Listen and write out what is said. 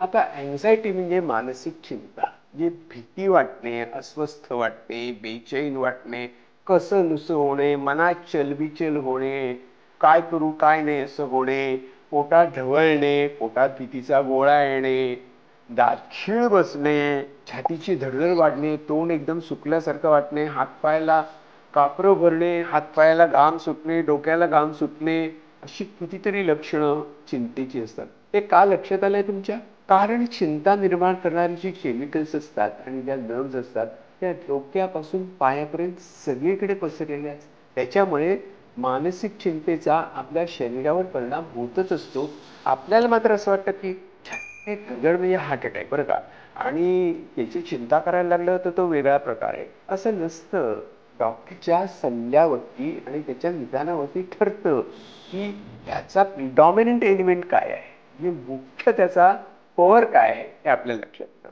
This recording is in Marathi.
आता अँझायटी म्हणजे मानसिक चिंता, जी भीती वाटणे, अस्वस्थ वाटणे, बेचैन वाटणे, कसं नुसं होणे, मनात चलबिचल होणे, काय करू काय नाही असं होणे, पोटात ढवळणे, पोटात भीतीचा गोळा येणे, दात खीळ बसणे, छातीची धडधड वाढणे, तोंड एकदम सुकल्यासारखं वाटणे, हातपायाला कापरं भरणे, हातपायाला घाम सुटणे, डोक्याला घाम सुटणे, अशी कितीतरी लक्षणं चिंतेची असतात. ते का लक्षात आलंय तुमच्या? कारण चिंता निर्माण करणारी जी केमिकल्स असतात आणि ज्या नर्व्ज असतात त्या डोक्यापासून पायापर्यंत सगळीकडे पसरलेल्या असतात. त्याच्यामुळे मानसिक चिंतेचा आपल्या शरीरावर परिणाम होतच असतो. आपल्याला मात्र असं वाटतं की हे गडबड म्हणजे हार्ट अटॅक बरं का, आणि याची चिंता करायला लागलं तर तो वेगळा प्रकार आहे. असं नसतं. डॉक्टरच्या सल्ल्यावरती आणि त्याच्या निदानावरती ठरतं की त्याचा प्रिडॉमिनंट एलिमेंट काय आहे, म्हणजे मुख्य त्याचा पॉवर काय आहे हे आपल्या लक्षात येतं.